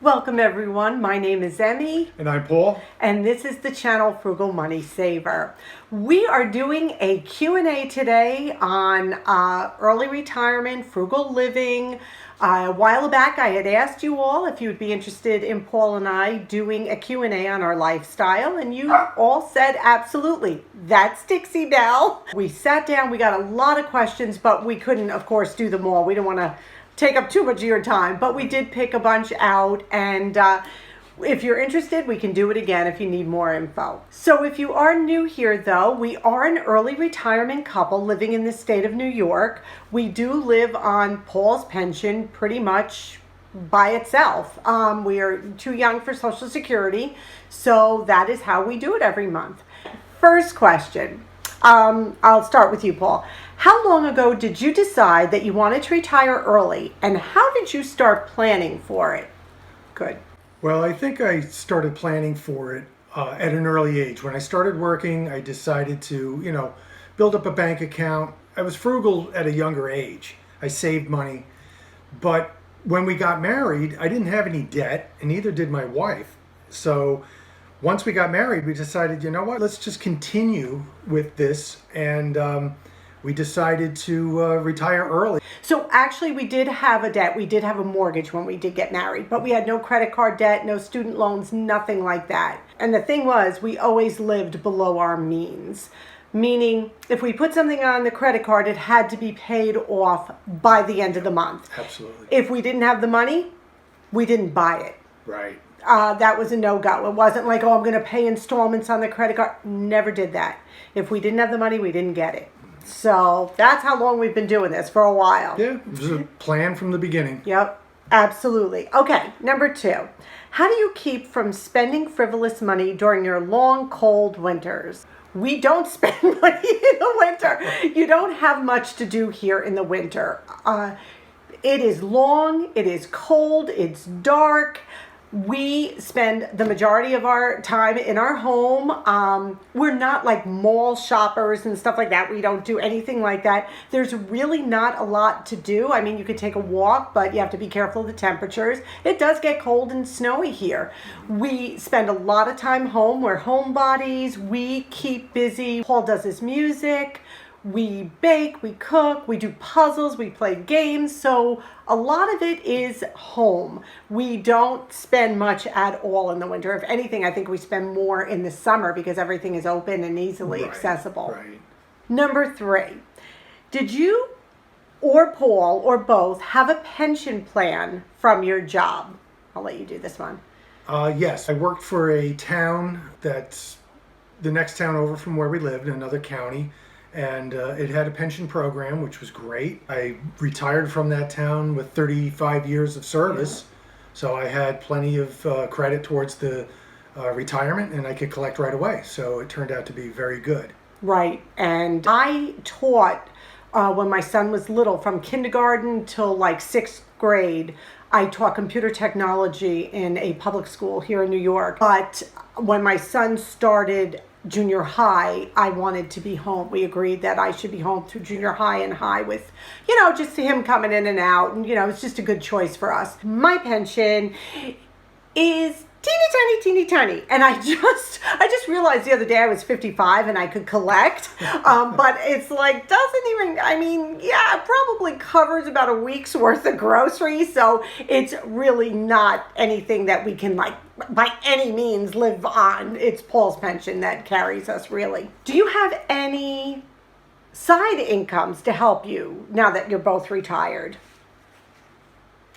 Welcome everyone, my name is Emmy. And I'm Paul. And this is the channel Frugal Money Saver. We are doing a Q&A today on early retirement, frugal living. A while back I had asked you all if you would be interested in Paul and I doing a Q&A on our lifestyle, and you all said absolutely. That's Dixie Bell. We sat down, we got a lot of questions, but we couldn't of course do them all. We don't want to take up too much of your time, but we did pick a bunch out, and if you're interested, we can do it again if you need more info. So if you are new here though, we are an early retirement couple living in the state of New York. We do live on Paul's pension pretty much by itself. We are too young for Social Security, so that is how we do it every month. First question. I'll start with you, Paul. How long ago did you decide that you wanted to retire early, and how did you start planning for it? Good. Well, I think I started planning for it at an early age. When I started working, I decided to, build up a bank account. I was frugal at a younger age. I saved money. But when we got married, I didn't have any debt, and neither did my wife. So once we got married, we decided, you know what, let's just continue with this. And we decided to retire early. So actually we did have a debt. We did have a mortgage when we did get married, but we had no credit card debt, no student loans, nothing like that. And the thing was, we always lived below our means. Meaning, if we put something on the credit card, it had to be paid off by the end of the month. Absolutely. If we didn't have the money, we didn't buy it. Right. That was a no-go. It wasn't like, oh, I'm going to pay installments on the credit card. Never did that. If we didn't have the money, we didn't get it. So that's how long we've been doing this, for a while. Yeah, it was a plan from the beginning. Yep, absolutely. Okay, number 2. How do you keep from spending frivolous money during your long, cold winters? We don't spend money in the winter. You don't have much to do here in the winter. It is long, it is cold, it's dark. We spend the majority of our time in our home. We're not like mall shoppers and stuff like that. We don't do anything like that. There's really not a lot to do. I mean, you could take a walk, but you have to be careful of the temperatures. It does get cold and snowy here. We spend a lot of time home. We're homebodies. We keep busy. Paul does his music. We bake, we cook, we do puzzles, we play games. So a lot of it is home. We don't spend much at all in the winter. If anything, I think we spend more in the summer because everything is open and easily accessible. Right. Number 3, did you or Paul or both have a pension plan from your job? I'll let you do this one. Yes, I worked for a town that's the next town over from where we lived in another county. And it had a pension program, which was great. I retired from that town with 35 years of service. Yeah. So I had plenty of credit towards the retirement, and I could collect right away. So it turned out to be very good. Right. And I taught when my son was little, from kindergarten till like 6th grade. I taught computer technology in a public school here in New York. But when my son started junior high, I wanted to be home. We agreed that I should be home through junior high and high with, just him coming in and out. And, it's just a good choice for us. My pension is teeny tiny. And I just realized the other day I was 55 and I could collect. But it's like, it probably covers about a week's worth of groceries. So it's really not anything that we can by any means live on. It's Paul's pension that carries us, really. Do you have any side incomes to help you now that you're both retired?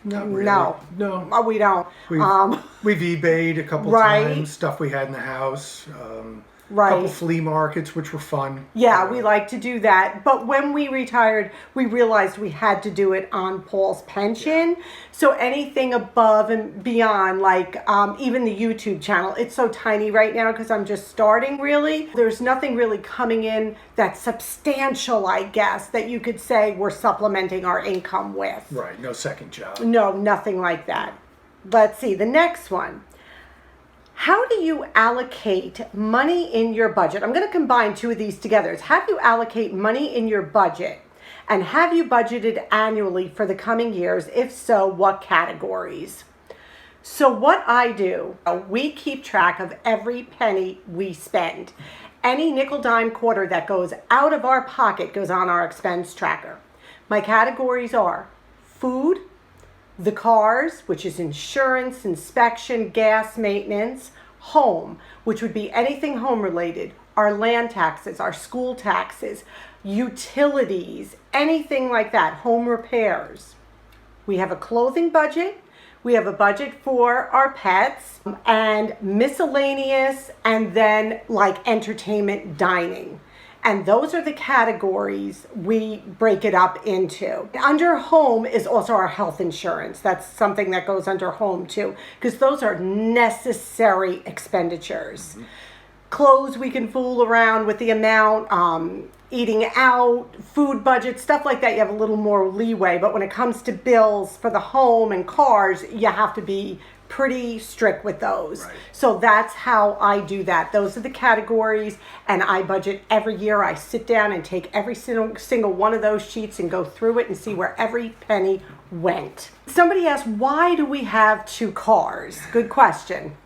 Not really. No, we don't. We've eBayed a couple times, stuff we had in the house. A couple flea markets, which were fun. Yeah, we like to do that. But when we retired, we realized we had to do it on Paul's pension. Yeah. So anything above and beyond, even the YouTube channel, it's so tiny right now because I'm just starting, really. There's nothing really coming in that's substantial, I guess, that you could say we're supplementing our income with. Right, no second job. No, nothing like that. Let's see, the next one. How do you allocate money in your budget? I'm going to combine two of these together. How do you allocate money in your budget? And have you budgeted annually for the coming years? If so, what categories? So what I do, we keep track of every penny we spend. Any nickel, dime, quarter that goes out of our pocket goes on our expense tracker. My categories are food, the cars, which is insurance, inspection, gas maintenance, home, which would be anything home related, our land taxes, our school taxes, utilities, anything like that, home repairs. We have a clothing budget. We have a budget for our pets and miscellaneous, and then like entertainment, dining. And those are the categories we break it up into. Under home is also our health insurance. That's something that goes under home too, because those are necessary expenditures. Clothes, we can fool around with the amount, eating out, food budget, stuff like that, you have a little more leeway. But when it comes to bills for the home and cars, you have to be pretty strict with those. Right. So that's how I do that. Those are the categories, and I budget every year. I sit down and take every single one of those sheets and go through it and see where every penny went. Somebody asked, why do we have two cars? Good question.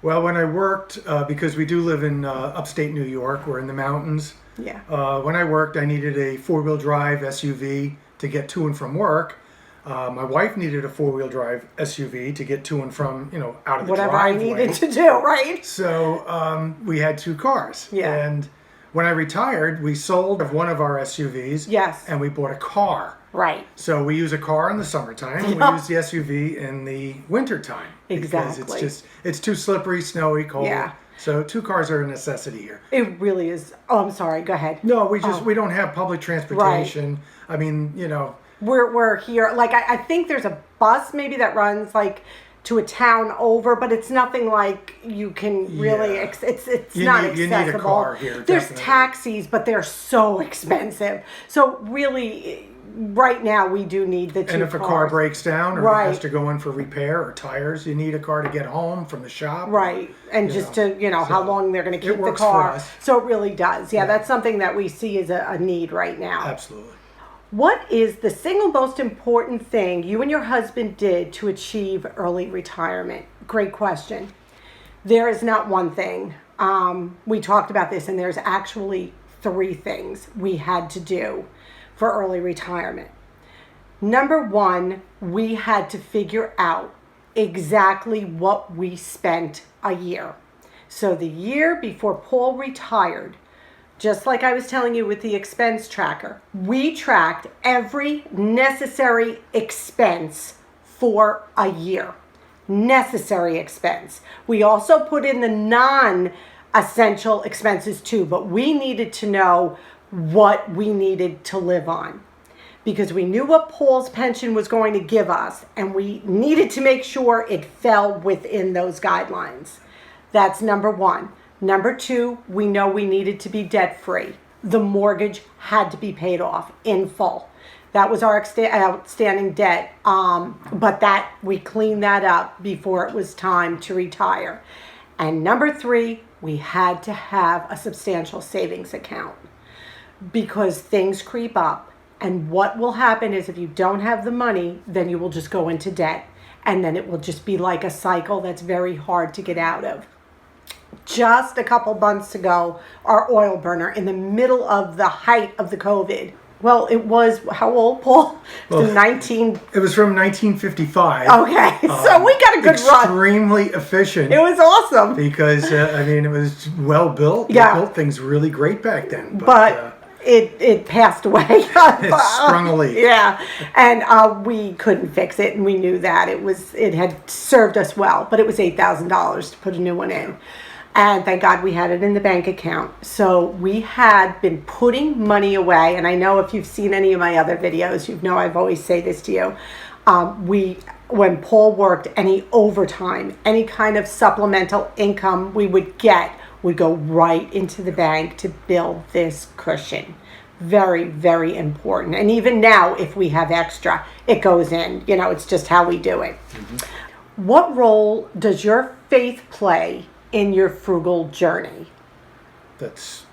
Well, when I worked, because we do live in upstate New York, we're in the mountains. Yeah. When I worked, I needed a four-wheel drive SUV to get to and from work. My wife needed a four-wheel drive SUV to get to and from, out of the Whatever driveway. I needed to do, right? So we had two cars. Yeah. And when I retired, we sold one of our SUVs. Yes. And we bought a car. Right. So we use a car in the summertime. Yeah. We use the SUV in the wintertime. Exactly. Because it's too slippery, snowy, cold. Yeah. So two cars are a necessity here. It really is. Oh, I'm sorry. Go ahead. No, we don't have public transportation. Right. I mean, We're here. Like I think there's a bus maybe that runs like to a town over, but it's nothing like you can really. Yeah. It's You not need- accessible. you need a car here, There's definitely. taxis, but they're so expensive. So really, right now we do need the two and if a cars. car breaks down or Right. has to go in for repair or tires, you need a car to get home from the shop. Right. And just to, how so long they're going to keep it the works for car. us. So it really does. Yeah, that's something that we see as a need right now. Absolutely. What is the single most important thing you and your husband did to achieve early retirement? Great question. There is not one thing. We talked about this, and there's actually three things we had to do for early retirement. Number one, we had to figure out exactly what we spent a year. So the year before Paul retired, just like I was telling you with the expense tracker, we tracked every necessary expense for a year. Necessary expense. We also put in the non-essential expenses too, but we needed to know what we needed to live on, because we knew what Paul's pension was going to give us, and we needed to make sure it fell within those guidelines. That's number one. Number two, we know we needed to be debt-free. The mortgage had to be paid off in full. That was our outstanding debt, but that we cleaned that up before it was time to retire. And number three, we had to have a substantial savings account, because things creep up. And what will happen is if you don't have the money, then you will just go into debt. And then it will just be like a cycle that's very hard to get out of. Just a couple months ago, our oil burner in the middle of the height of the COVID. Well, it was, how old, Paul? It was 19. It was from 1955. Okay, so we got a good run. Extremely efficient. It was awesome. Because, it was well built. Yeah. They built things really great back then. But it passed away. It sprung a leak. Yeah, and we couldn't fix it, and we knew that. It had served us well, but it was $8,000 to put a new one in. And thank God we had it in the bank account. So we had been putting money away. And I know if you've seen any of my other videos, you know I've always say this to you. When Paul worked any overtime, any kind of supplemental income we would get would go right into the bank to build this cushion. Very, very important. And even now, if we have extra, it goes in. It's just how we do it. Mm-hmm. What role does your faith play in your frugal journey? That's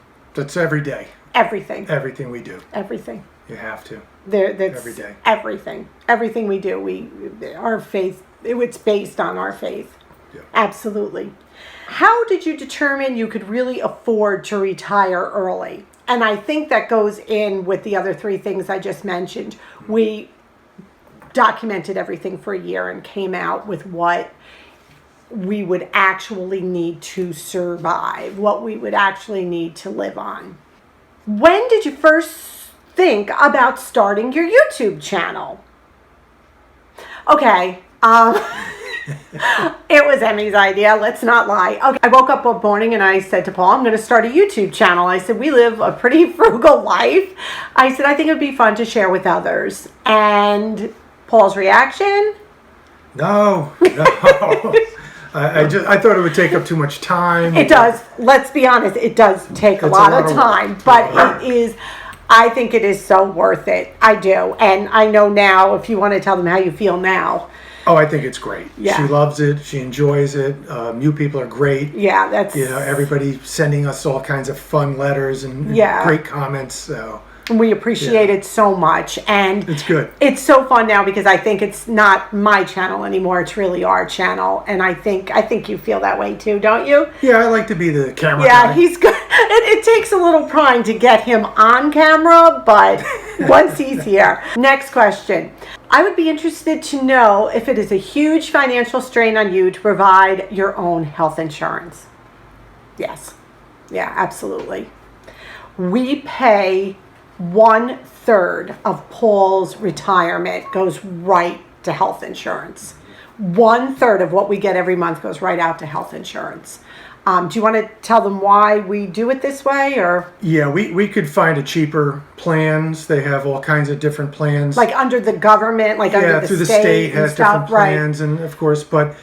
every day. Everything. Everything we do. Everything. You have to. That's every day. Everything. Everything we do. Our faith it's based on our faith. Yeah. Absolutely. How did you determine you could really afford to retire early? And I think that goes in with the other three things I just mentioned. We documented everything for a year and came out with what we would actually need to survive, what we would actually need to live on. When did you first think about starting your YouTube channel? Okay, it was Emmy's idea, let's not lie. Okay, I woke up one morning and I said to Paul, I'm going to start a YouTube channel. I said, we live a pretty frugal life. I said, I think it would be fun to share with others. And Paul's reaction? No. I thought it would take up too much time. It does. Let's be honest. It does take a lot of time, but it is. I think it is so worth it. I do, and I know now. If you want to tell them how you feel now. Oh, I think it's great. Yeah. She loves it. She enjoys it. You people are great. Yeah, that's. Everybody sending us all kinds of fun letters and great comments. So. We appreciate it so much, and it's good. It's so fun now because I think it's not my channel anymore. It's really our channel, and I think you feel that way too, don't you? Yeah, I like to be the camera guy. Yeah, he's good. It takes a little prying to get him on camera, but once he's here. Next question. I would be interested to know if it is a huge financial strain on you to provide your own health insurance. Yes. Yeah, absolutely. We pay 1/3 of Paul's retirement goes right to health insurance. 1/3 of what we get every month goes right out to health insurance. Do you want to tell them why we do it this way, or? Yeah, we could find a cheaper plans. They have all kinds of different plans. Like under the government, like under the through the state state has different stuff, plans, and of course, but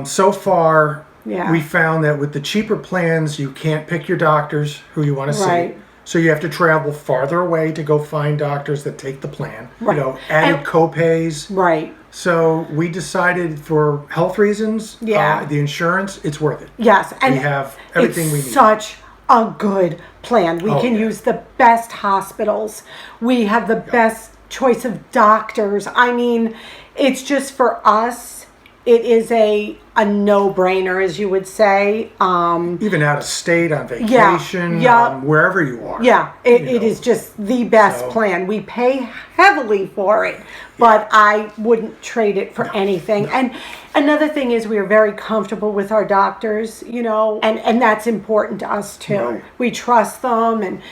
so far we found that with the cheaper plans, you can't pick your doctors who you want to see. So you have to travel farther away to go find doctors that take the plan. Right. Added copays. Right. So we decided for health reasons, the insurance, it's worth it. Yes, and we have everything we need. It's such a good plan. We can use the best hospitals. We have the best choice of doctors. I mean, it's just for us, it is a no-brainer, as you would say. Even out of state, on vacation, wherever you are. Yeah, it is just the best plan. We pay heavily for it, but I wouldn't trade it for anything. No. And another thing is we are very comfortable with our doctors, and that's important to us too. Right. We trust them, and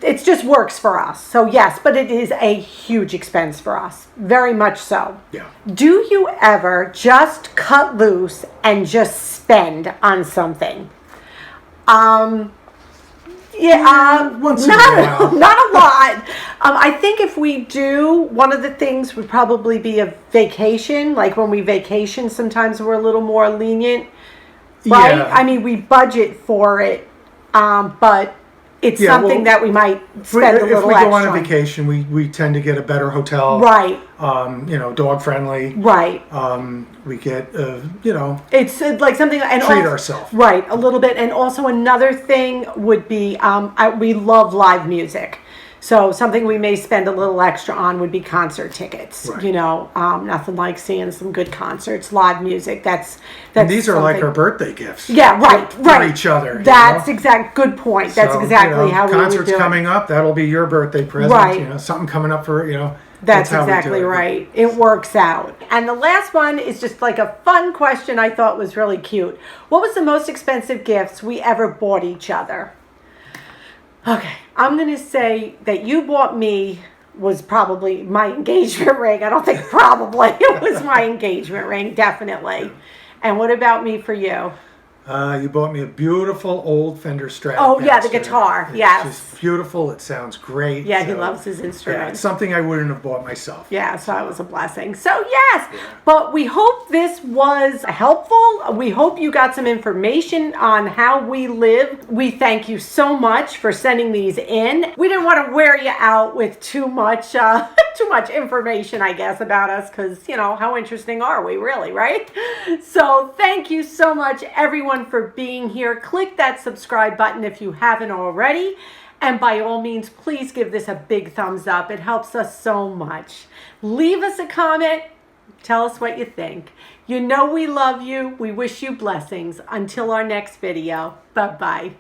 it just works for us. So yes, but it is a huge expense for us, very much so. Yeah. Do you ever just cut loose and just spend on something? Once in a while. Not a lot. I think if we do, one of the things would probably be a vacation. Like when we vacation, sometimes we're a little more lenient, right? Yeah. I mean, we budget for it, but it's something that we might spend a little extra. If we go on a vacation, we tend to get a better hotel. Right. Dog friendly. Right. We get, It's like something, and treat ourselves. Right, a little bit. And also another thing would be, we love live music. So something we may spend a little extra on would be concert tickets. Right. Nothing like seeing some good concerts, live music. That's and these are like our birthday gifts. Yeah, right. For each other. That's good point. That's exactly how we would do it. Concerts coming up, that'll be your birthday present. Right. Something coming up for, That's exactly right. It works out. And the last one is just like a fun question I thought was really cute. What was the most expensive gifts we ever bought each other? Okay, I'm going to say that you bought me was probably my engagement ring. I don't think probably. It was my engagement ring, definitely. And what about me for you? You bought me a beautiful old Fender Stratocaster. Oh, yeah, the guitar. Yes. It's just beautiful. It sounds great. Yeah, he loves his instruments. Yeah, it's something I wouldn't have bought myself. Yeah, so it was a blessing. So, yes, but we hope this was helpful. We hope you got some information on how we live. We thank you so much for sending these in. We didn't want to wear you out with too much information, I guess, about us because, how interesting are we really, right? So, thank you so much, everyone, for being here. Click that subscribe button if you haven't already, and by all means, please give this a big thumbs up. It helps us so much. Leave us a comment, Tell us what you think. You know we love you. We wish you blessings. Until our next video. Bye-bye.